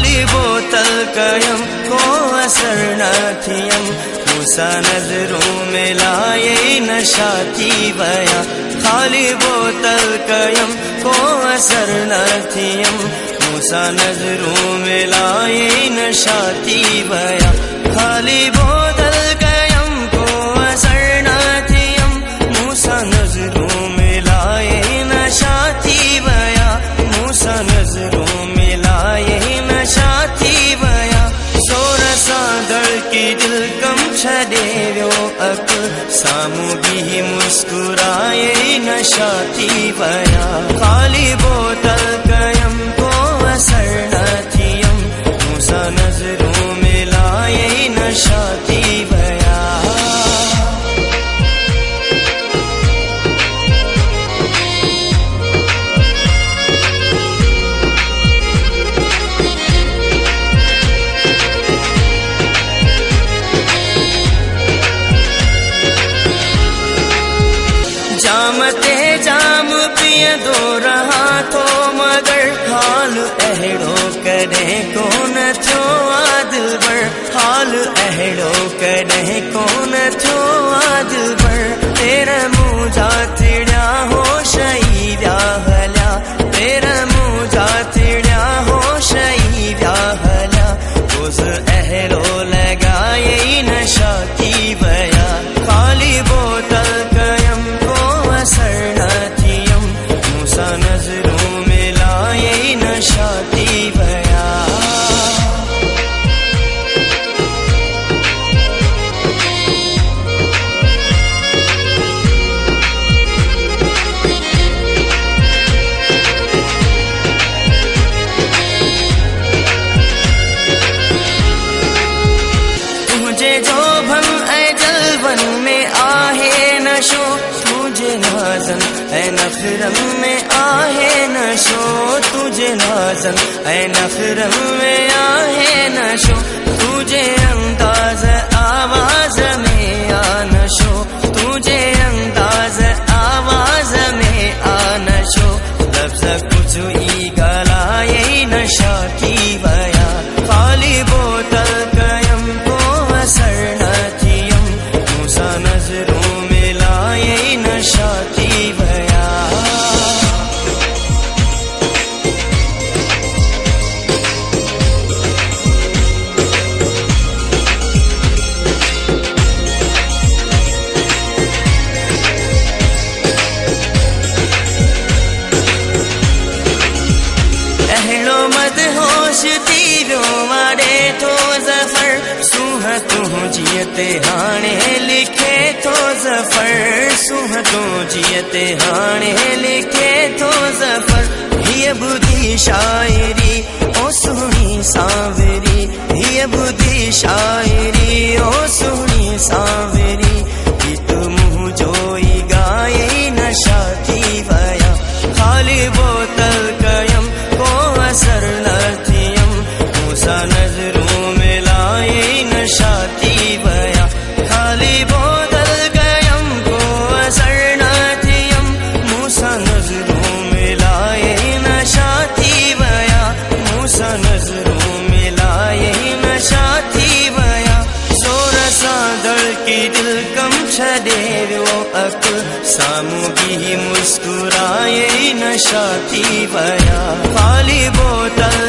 खाली बोतल कयम को असर न थियम मूसा नजरों में लाए नशा थी बया खाली बोतल कयम को असर न थियम मूसा नजरों में लाए नशा थी बया खाली बोतल कयम को असर न थियम मूसा नजरों में लाए नशा थी बया मूसा नजरों में लाए नशा थी बया सोर सादड़ की दिल कम छदे व्यो अक सामूगी मुस्कुराए नशा थी बया खाली बोतल कयम को असर न थियम मूसा नजरों में लाए नशा थी बया जामते जाम पियदो रहा तो मगर हाल अहड़ो कॾहिं कोन थियो आ दिलबर हाल अहड़ो कॾहिं कोन थियो आ दिलबर तेरा मुंहुं जा तिड़िया होश ई विया हलिया तेरा मुंहुं जा तिड़िया होश ई विया हलिया रोज़ अहड़ो लॻाए नशा थी बया खाली बोतल कयम असर न थियम मूसा नजरों में लाए नशा थी बया तुझे जो भम ऐ जलवन में आहे नशो तुझे नाज़न ऐ नखरम में आहे नशो तुझे नाज़न ऐ नखरम में आहे नशो तुझे अंदाज़ आवाज़ में आ नशो तुझे अंदाज़ आवाज़ में आ नशो लफ्ज़ कुछ ई गलाए नशा की बया खाली बोतल कयम को असर न थियम मूसा नजरों में लाए नशा थी बया अहड़ो मदहोश थी वियो मारे थो ज़फ़र सूह तूं जियते हाणे लिखे थो ज़फ़र सूह तूं जियते हाणे लिखे थो ज़फ़र हीअ ॿुधी शाइरी ओ सुहिणी सांवरी हीअ ॿुधी शाइरी ओ सुहिणी सांवरी गीत मुंहुं जो ई गाए नशा थी वया खाली बोतल कयम को असर न थियम मूसा नजरों में लाए नशा थी बया खाली बोतल कयम को असर न थियम मूसा नजरों में लाए नशा थी बया मूसा नजरों में लाए नशा थी बया सोर सादड़ की दिल कम छदे व्यो अक सामूगी मुस्कुराए नशा थी बया खाली बोतल